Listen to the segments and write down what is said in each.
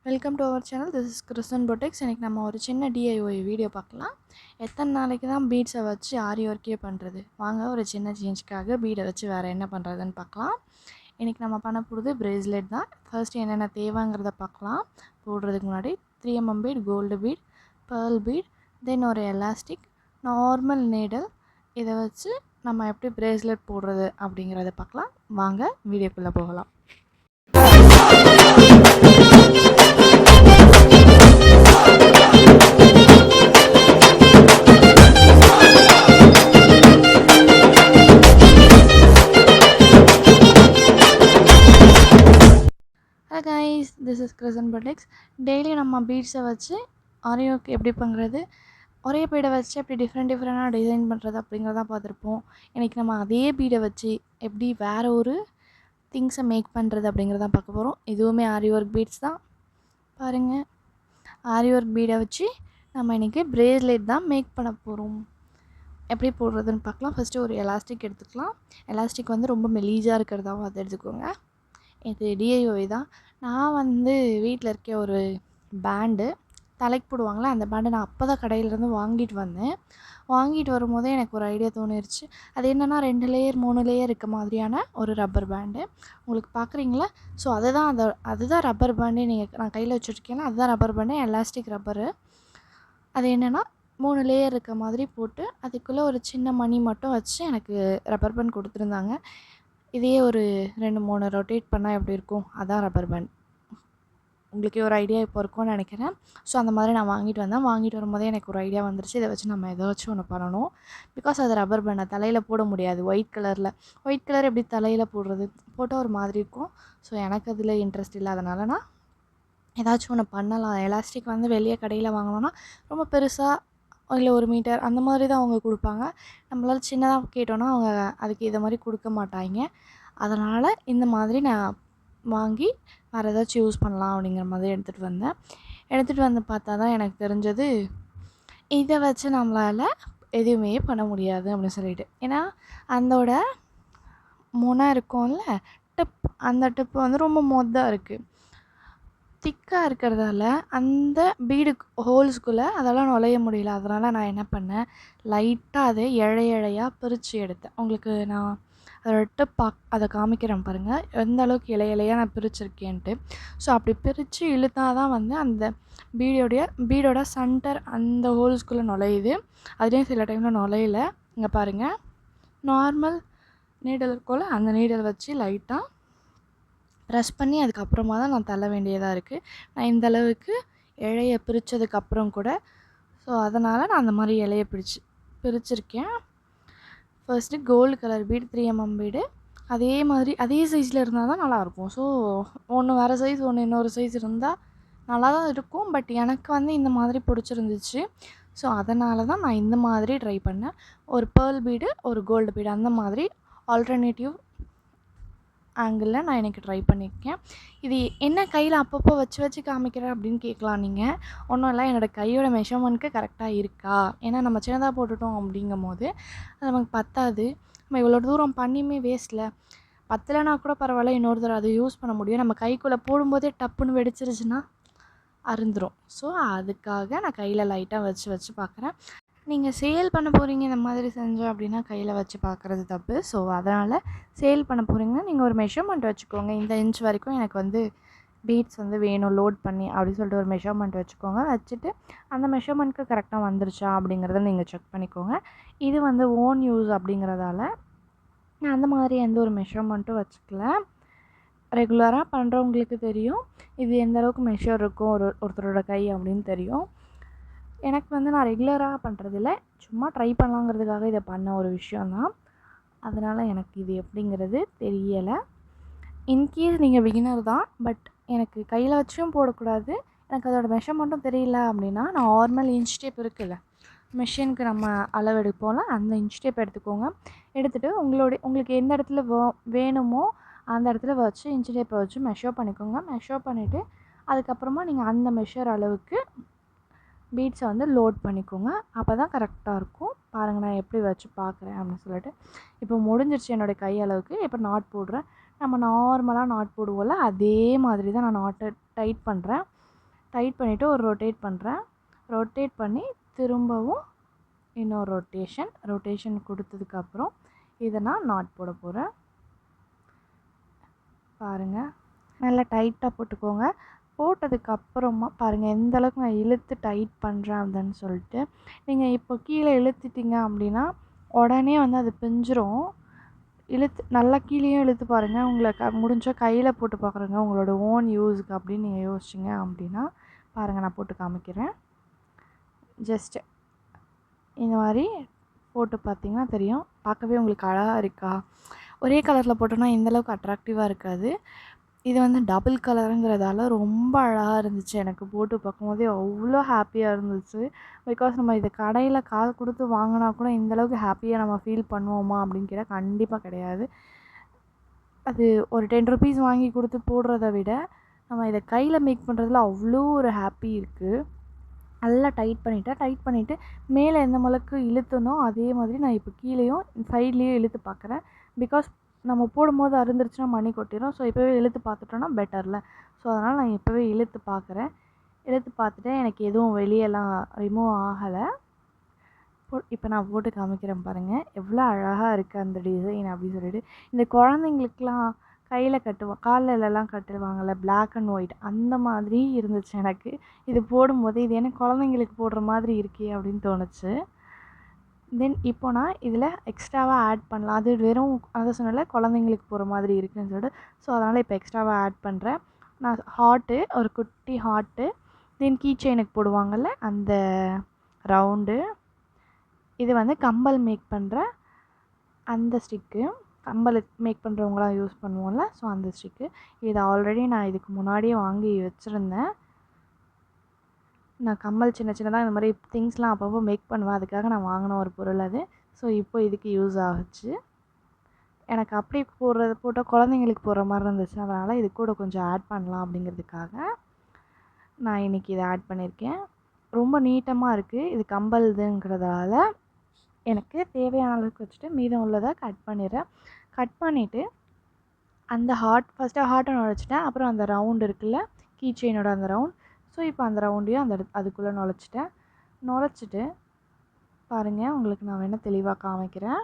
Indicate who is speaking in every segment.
Speaker 1: Welcome to our channel. This is Krishnan பொட்டெக்ஸ். இன்றைக்கி நம்ம ஒரு சின்ன டிஐஒய் வீடியோ பார்க்கலாம். எத்தனை நாளைக்கு தான் பீட்ஸை வச்சு ஆரி ஒர்க்கே பண்ணுறது? வாங்க ஒரு சின்ன சேஞ்சுக்காக பீடை வச்சு வேறு என்ன பண்ணுறதுன்னு பார்க்கலாம். இன்றைக்கி நம்ம பண்ண போகிறது பிரேஸ்லெட் தான். ஃபர்ஸ்ட்டு என்னென்ன தேவைங்கிறத பார்க்கலாம். போடுறதுக்கு முன்னாடி 3mm bead, gold bead, pearl bead, then ஒரு எலாஸ்டிக், நார்மல் நீடல். இதை வச்சு நம்ம எப்படி பிரேஸ்லெட் போடுறது அப்படிங்கிறத பார்க்கலாம். வாங்க வீடியோக்குள்ளே போகலாம். Hello guys, this is Krishnan பொட்டெக்ஸ். டெய்லி நம்ம பீட்ஸை வச்சு ஆரி ஒர்க் எப்படி பண்ணுறது, ஒரே பீடை வச்சு எப்படி டிஃப்ரெண்ட்டாக டிசைன் பண்ணுறது அப்படிங்கிறத பார்த்துருப்போம். இன்றைக்கி நம்ம அதே பீடை வச்சு எப்படி வேறு ஒரு திங்ஸை மேக் பண்ணுறது அப்படிங்கிறதான் பார்க்க போகிறோம். இதுவுமே ஆரி ஒர்க் பீட்ஸ் தான். பாருங்கள், ஆரி ஒர்க் பீடை வச்சு நம்ம இன்றைக்கி பிரேஸ்லெட் தான் மேக் பண்ண போகிறோம். எப்படி போடுறதுன்னு பார்க்கலாம். ஃபஸ்ட்டு ஒரு எலாஸ்டிக் எடுத்துக்கலாம். எலாஸ்டிக் வந்து ரொம்ப மெலீஸாக இருக்கிறதா பார்த்து எடுத்துக்கோங்க. இது டிஐஒய் தான். நான் வீட்டில் இருக்க ஒரு பேண்டு தலைக்கு போடுவாங்களே, அந்த பேண்டு நான் அப்போ தான் கடையிலேருந்து வாங்கிட்டு வந்தேன். வாங்கிட்டு வரும்போதே எனக்கு ஒரு ஐடியா தோணிருச்சு. அது என்னென்னா 2 லேயர் 3 லேயர் இருக்க மாதிரியான ஒரு ரப்பர் பேண்டு. உங்களுக்கு பார்க்குறீங்களா? ஸோ அதுதான் ரப்பர் பேண்டே. நான் கையில் வச்சுருக்கேன்னா அதுதான் ரப்பர் பேண்டு, எலாஸ்டிக் ரப்பரு. அது என்னென்னா 3 லேயர் இருக்க மாதிரி போட்டு அதுக்குள்ளே ஒரு சின்ன மணி மட்டும் வச்சு எனக்கு ரப்பர் பேண்ட் கொடுத்துருந்தாங்க. இதையே ஒரு 2-3 ரொட்டேட் பண்ணால் எப்படி இருக்கும்? அதான் ரப்பர் பேண்ட். உங்களுக்கே ஒரு ஐடியா இப்போ இருக்கும்னு நினைக்கிறேன். ஸோ அந்த மாதிரி நான் வாங்கிட்டு வரும்போதே எனக்கு ஒரு ஐடியா வந்துருச்சு. இதை வச்சு நம்ம ஏதாச்சும் ஒன்று பண்ணணும். பிகாஸ் அது ரப்பர் பேண்ட், தலையில் போட முடியாது. ஒயிட் கலர் எப்படி தலையில் போடுறது? போட்டால் ஒரு மாதிரி இருக்கும். ஸோ எனக்கு அதில் இன்ட்ரெஸ்ட் இல்லாதனால நான் ஏதாச்சும் ஒன்று பண்ணலாம். எலாஸ்டிக் வெளியே கடையில் வாங்கினோன்னா ரொம்ப பெருசாக இல்லை 1 மீட்டர் அந்த மாதிரி தான் அவங்க கொடுப்பாங்க. நம்மளால் சின்னதாக கேட்டோன்னா அவங்க அதுக்கு இதை மாதிரி கொடுக்க மாட்டாங்க. அதனால் இந்த மாதிரி நான் வாங்கி வேறு ஏதாச்சும் யூஸ் பண்ணலாம் அப்படிங்கிற மாதிரி எடுத்துகிட்டு வந்து பார்த்தா தான் எனக்கு தெரிஞ்சது, இதை வச்சு நம்மளால் எதுவுமே பண்ண முடியாது அப்படின்னு சொல்லிட்டு. ஏன்னா அதோட முனை இருக்கும்ல, அந்த டிப்பு ரொம்ப மொத்தாக இருக்குது. திக்காக இருக்கிறதால அந்த பீடு ஹோல்ஸ்குள்ளே அதெல்லாம் நுழைய முடியல. அதனால் நான் என்ன பண்ணேன், லைட்டாக அதை இழையாக பிரித்து எடுத்தேன். உங்களுக்கு நான் அதோட டிப் அதை காமிக்கிறேன் பாருங்கள், எந்த அளவுக்கு இலையாக நான் பிரிச்சுருக்கேன்ட்டு. ஸோ அப்படி பிரித்து இழுத்தா தான் அந்த பீடோட சென்டர் அந்த ஹோல்ஸ்குள்ளே நுழையுது. அதுலேயும் சில டைமில் நுழையல. இங்கே பாருங்கள், நார்மல் நீடல் இருக்கும்ல, அந்த நீடல் வச்சு லைட்டாக ப்ரெஸ் பண்ணி அதுக்கப்புறமா தான் நான் தள்ள வேண்டியதாக இருக்குது. நான் இந்த அளவுக்கு இழையை பிரித்ததுக்கப்புறம் கூட, ஸோ அதனால் நான் அந்த மாதிரி இலையை பிரிச்சுருக்கேன். First gold colour bead, 3mm bead. அதே மாதிரி அதே சைஸில் இருந்தால் தான் நல்லாயிருக்கும். ஸோ ஒன்று வேறு சைஸ், ஒன்று இன்னொரு சைஸ் இருந்தால் நல்லா தான் இருக்கும். பட் எனக்கு இந்த மாதிரி பிடிச்சிருந்துச்சு. ஸோ அதனால தான் நான் இந்த மாதிரி ட்ரை பண்ணேன். ஒரு பேர்ல் பீடு, ஒரு கோல்டு பீடு, அந்த மாதிரி ஆல்டர்னேட்டிவ் ஆங்கிளில் நான் எனக்கு ட்ரை பண்ணியிருக்கேன். இது என்ன கையில் அப்பப்போ வச்சு காமிக்கிறேன் அப்படின்னு கேட்கலாம் நீங்கள். ஒன்றும் இல்லை, என்னோடய கையோட மெஷர்மெண்ட்க்கு கரெக்டாக இருக்கா? ஏன்னா நம்ம சின்னதாக போட்டுட்டோம் அப்படிங்கும் போது அது நமக்கு பத்தாது. நம்ம இவ்வளோ தூரம் பண்ணியுமே வேஸ்ட்டில். பத்தலைனா கூட பரவாயில்ல, இன்னொரு தடவை அதை யூஸ் பண்ண முடியும். நம்ம கைக்குள்ளே போடும்போதே டப்புன்னு வெடிச்சிருச்சுன்னா அருந்துடும். ஸோ அதுக்காக நான் கையில் லைட்டாக வச்சு பார்க்குறேன். நீங்கள் சேல் பண்ண போகிறீங்க இந்த மாதிரி செஞ்சோம் அப்படின்னா கையில் வச்சு பார்க்குறது தப்பு. ஸோ அதனால் சேல் பண்ண போகிறீங்கன்னா நீங்கள் ஒரு மெஷர்மெண்ட் வச்சுக்கோங்க. இந்த இன்ச் வரைக்கும் எனக்கு பீட்ஸ் வேணும் லோட் பண்ணி அப்படின்னு சொல்லிட்டு ஒரு மெஷர்மெண்ட் வச்சுக்கோங்க. வச்சுட்டு அந்த மெஷர்மெண்ட்க்கு கரெக்டாக வந்துருச்சா அப்படிங்கிறத நீங்கள் செக் பண்ணிக்கோங்க. இது ஓன் யூஸ் அப்படிங்கிறதால நான் அந்த மாதிரி எந்த ஒரு மெஷர்மெண்ட்டும் வச்சுக்கல. ரெகுலராக பண்ணுறவங்களுக்கு தெரியும் இது எந்த அளவுக்கு மெஷர் இருக்கும் ஒருத்தரோட கை அப்படின்னு தெரியும். எனக்கு நான் ரெகுலராக பண்ணுறதில்ல, சும்மா ட்ரை பண்ணலாங்கிறதுக்காக இதை பண்ண ஒரு விஷயந்தான். அதனால் எனக்கு இது எப்படிங்கிறது தெரியலை. இன்கேஸ் நீங்கள் பிகினர் தான், பட் எனக்கு கையில் வச்சும் போடக்கூடாது, எனக்கு அதோடய மெஷர்மெண்ட்டும் தெரியல அப்படின்னா நார்மல் இன்ச் டேப் இருக்குல்ல, மிஷினுக்கு நம்ம அளவெடுப்போம்ல, அந்த இன்ச் டேப் எடுத்துக்கோங்க. எடுத்துகிட்டு உங்களுக்கு எந்த இடத்துல வேணுமோ அந்த இடத்துல வச்சு இன்ச் டேப்பை வச்சு மெஷர் பண்ணிக்கோங்க. மெஷர் பண்ணிவிட்டு அதுக்கப்புறமா நீங்கள் அந்த மெஷர் அளவுக்கு பீட்ஸை லோட் பண்ணிக்கோங்க. அப்போ தான் கரெக்டாக இருக்கும். பாருங்கள், நான் எப்படி வச்சு பார்க்குறேன் அப்படின்னு சொல்லிட்டு. இப்போ முடிஞ்சிருச்சு என்னோடய கை அளவுக்கு. இப்போ நாட் போடுறேன். நம்ம நார்மலாக நாட் போடுவோம்ல, அதே மாதிரி தான் நான் நாட்டை டைட் பண்ணுறேன். டைட் பண்ணிவிட்டு ஒரு ரொட்டேட் பண்ணுறேன். ரொட்டேட் பண்ணி திரும்பவும் இன்னொரு ரொட்டேஷன் கொடுத்ததுக்கப்புறம் இதை நான் நாட் போட போகிறேன். பாருங்கள், நல்லா டைட்டாக போட்டுக்கோங்க. போட்டதுக்கப்புறமா பாருங்கள் எந்த அளவுக்கு நான் இழுத்து டைட் பண்ணுறேன் அப்படின்னு சொல்லிட்டு. நீங்கள் இப்போ கீழே இழுத்துட்டிங்க அப்படின்னா உடனே வந்து அது பிஞ்சிரும். நல்லா கீழேயும் இழுத்து பாருங்கள். உங்களை முடிஞ்சால் கையில் போட்டு பார்க்குறேங்க உங்களோட ஓன் யூஸுக்கு அப்படின்னு நீங்கள் யோசிச்சிங்க அப்படின்னா பாருங்கள், நான் போட்டு காமிக்கிறேன். ஜஸ்ட்டு இந்த மாதிரி போட்டு பார்த்தீங்கன்னா தெரியும். பார்க்கவே உங்களுக்கு அழகாக இருக்கா? ஒரே கலரில் போட்டோன்னா இந்தளவுக்கு அட்ராக்டிவாக இருக்காது. இது வந்து டபுள் கலருங்கிறதால ரொம்ப அழகாக இருந்துச்சு. எனக்கு போட்டு பார்க்கும்போதே அவ்வளோ ஹாப்பியாக இருந்துச்சு. பிகாஸ் நம்ம இதை கடையில் காசு கொடுத்து வாங்கினா கூட இந்தளவுக்கு ஹாப்பியாக நம்ம ஃபீல் பண்ணுவோமா அப்படின்னு கேட்டால் கண்டிப்பாக கிடையாது. அது ஒரு 10 ருபீஸ் வாங்கி கொடுத்து போடுறத விட நம்ம இதை கையில் மேக் பண்ணுறதுல அவ்வளோ ஒரு ஹாப்பி இருக்குது. நல்லா டைட் பண்ணிவிட்டு மேலே எந்த அளவுக்கு இழுத்தனோ அதே மாதிரி நான் இப்போ கீழேயும் சைட்லேயும் இழுத்து பார்க்குறேன். பிகாஸ் நம்ம போடும்போது அருந்துருச்சுன்னா மணி கொட்டிடும். ஸோ இப்போவே இழுத்து பார்த்துட்டோன்னா பெட்டரில். ஸோ அதனால் நான் இப்போவே இழுத்து பார்க்குறேன். இழுத்து பார்த்துட்டேன், எனக்கு எதுவும் வெளியெல்லாம் ரிமூவ் ஆகலை. இப்போ நான் போட்டு காமிக்கிறேன் பாருங்கள், எவ்வளோ அழகாக இருக்குது அந்த டிசைன் அப்படின்னு சொல்லிட்டு. இந்த குழந்தைங்களுக்கெலாம் கையில் கால்லலாம் கட்டுவாங்கள்ல, பிளாக் அண்ட் ஒயிட், அந்த மாதிரி இருந்துச்சு எனக்கு. இது போடும்போது இது எனக்கு குழந்தைங்களுக்கு போடுற மாதிரி இருக்கே அப்படின்னு தோணுச்சு. தென் இப்போ நான் இதில் எக்ஸ்ட்ராவாக ஆட் பண்ணலாம். அது வெறும் அதை சொன்னல குழந்தைங்களுக்கு போகிற மாதிரி இருக்குதுன்னு சொல்லிட்டு. ஸோ அதனால் இப்போ எக்ஸ்ட்ராவாக ஆட் பண்ணுறேன். நான் ஒரு குட்டி ஹார்ட்டு, தென் கீ செயினுக்கு போடுவாங்கள்ல அந்த ரவுண்டு, இது வந்து கம்பல் மேக் பண்ணுற அந்த ஸ்டிக்கு, கம்பல் மேக் பண்ணுறவங்களாம் யூஸ் பண்ணுவோம்ல, ஸோ அந்த ஸ்டிக்கு. இது ஆல்ரெடி நான் இதுக்கு முன்னாடியே வாங்கி வச்சுருந்தேன். நான் கம்மல் சின்னதாக இந்த மாதிரி திங்ஸ்லாம் அப்பப்போ மேக் பண்ணுவேன். அதுக்காக நான் வாங்கின ஒரு பொருள் அது. ஸோ இப்போ இதுக்கு யூஸ் ஆகுச்சு. எனக்கு அப்படி போட்டால் குழந்தைங்களுக்கு போடுற மாதிரி இருந்துச்சு. அதனால் இது கூட கொஞ்சம் ஆட் பண்ணலாம் அப்படிங்கிறதுக்காக நான் இன்றைக்கி இதை ஆட் பண்ணியிருக்கேன். ரொம்ப நீட்டமாக இருக்குது. இது கம்பல் இதுங்கிறதால எனக்கு தேவையான அளவுக்கு வச்சுட்டு மீதம் உள்ளதை கட் பண்ணிடுறேன். கட் பண்ணிவிட்டு அந்த ஃபஸ்ட்டு ஹார்ட்டை நுழைச்சிட்டேன். அப்புறம் அந்த ரவுண்ட் இருக்குல்ல, கீ செயினோட அந்த ரவுண்ட். ஸோ இப்போ அந்த ரவுண்டையும் அதுக்குள்ளே நுழைச்சிட்டு பாருங்கள், உங்களுக்கு நான் வேணால் தெளிவாக காமிக்கிறேன்.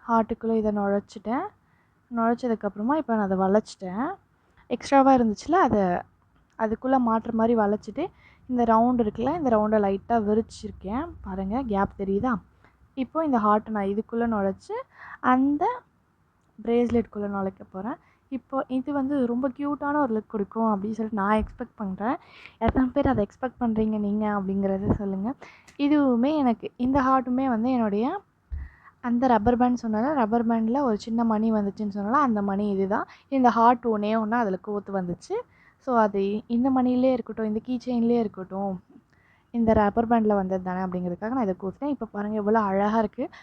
Speaker 1: ஹார்ட்டுக்குள்ளே இதை நுழைச்சதுக்கப்புறமா இப்போ நான் அதை வளைச்சிட்டேன். எக்ஸ்ட்ராவாக இருந்துச்சுல, அதை அதுக்குள்ளே மாட்டுற மாதிரி வளைச்சிட்டு இந்த ரவுண்ட் இருக்குல்ல, இந்த ரவுண்டை லைட்டாக விரிச்சிருக்கேன். பாருங்கள், கேப் தெரியுதா? இப்போது இந்த ஹார்ட்டை நான் இதுக்குள்ளே நுழைச்சி அந்த ப்ரேஸ்லெட்குள்ளே நுழைக்க போகிறேன். இப்போ இது வந்து ரொம்ப க்யூட்டான ஒரு லுக் கொடுக்கும் அப்படின்னு சொல்லிட்டு நான் எக்ஸ்பெக்ட் பண்ணுறேன். எத்தனை பேர் அதை எக்ஸ்பெக்ட் பண்ணுறீங்க நீங்கள் அப்படிங்கிறத சொல்லுங்கள். இதுவுமே எனக்கு இந்த ஹார்ட்டுமே வந்து என்னுடைய அந்த ரப்பர் பேண்ட் சொன்னால, ரப்பர் பேண்டில் ஒரு சின்ன மணி வந்துச்சுன்னு சொன்னால அந்த மணி இது தான். இந்த ஹார்ட் ஒன்றே அதில் கோத்து வந்துச்சு. ஸோ அது இந்த மணிலே இருக்கட்டும், இந்த கீ செயின்லேயே இருக்கட்டும், இந்த ரப்பர் பேண்டில் வந்தது தானே அப்படிங்கிறதுக்காக நான் இதை கோத்துட்டேன். இப்போ பாருங்கள் எவ்வளோ அழகாக இருக்குது.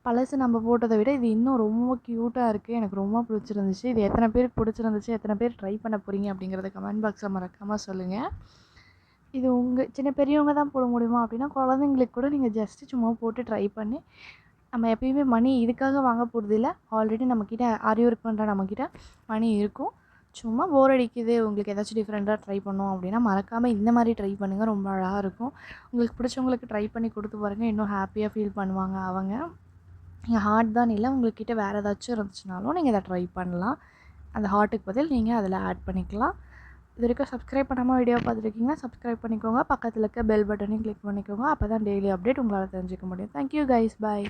Speaker 1: பழசு நம்ம போட்டதை விட இது இன்னும் ரொம்ப க்யூட்டாக இருக்குது. எனக்கு ரொம்ப பிடிச்சிருந்துச்சு. இது எத்தனை பேருக்கு பிடிச்சிருந்துச்சு, எத்தனை பேர் ட்ரை பண்ண போகிறீங்க அப்படிங்கிறத கமெண்ட் பாக்ஸில் மறக்காமல் சொல்லுங்கள். இது சின்ன பெரியவங்க தான் போட முடியுமா அப்படின்னா குழந்தைங்களுக்கு கூட நீங்கள் ஜஸ்ட்டு சும்மா போட்டு ட்ரை பண்ணி, நம்ம எப்பயுமே மணி இதுக்காக வாங்க போகிறது இல்லை. ஆல்ரெடி நம்மக்கிட்ட ஆரி ஒர்க் பண்ணுற நம்மக்கிட்ட மணி இருக்கும். சும்மா போர் அடிக்குது, உங்களுக்கு ஏதாச்சும் டிஃப்ரெண்ட்டாக ட்ரை பண்ணோம் அப்படின்னா மறக்காமல் இந்த மாதிரி ட்ரை பண்ணுங்கள். ரொம்ப அழகாக இருக்கும். உங்களுக்கு பிடிச்சவங்களுக்கு ட்ரை பண்ணி கொடுத்து பாருங்கள், இன்னும் ஹாப்பியாக ஃபீல் பண்ணுவாங்க அவங்க. நீங்கள் ஹார்ட் தான் இல்லை, உங்கள்கிட்ட வேறு ஏதாச்சும் இருந்துச்சுனாலும் நீங்கள் இதை ட்ரை பண்ணலாம். அந்த ஹார்ட்டுக்கு பதில் நீங்கள் அதில் ஆட் பண்ணிக்கலாம். இது வரைக்கும் சப்ஸ்கிரைப் பண்ணாமல் வீடியோ பார்த்துருக்கீங்கன்னா சப்ஸ்கிரைப் பண்ணிக்கோங்க. பக்கத்தில் இருக்க பெல் பட்டனையும் கிளிக் பண்ணிக்கோங்க. அப்போ தான் டெய்லி அப்டேட் உங்களால் தெரிஞ்சுக்க முடியும். தேங்க்யூ கைஸ், பாய்.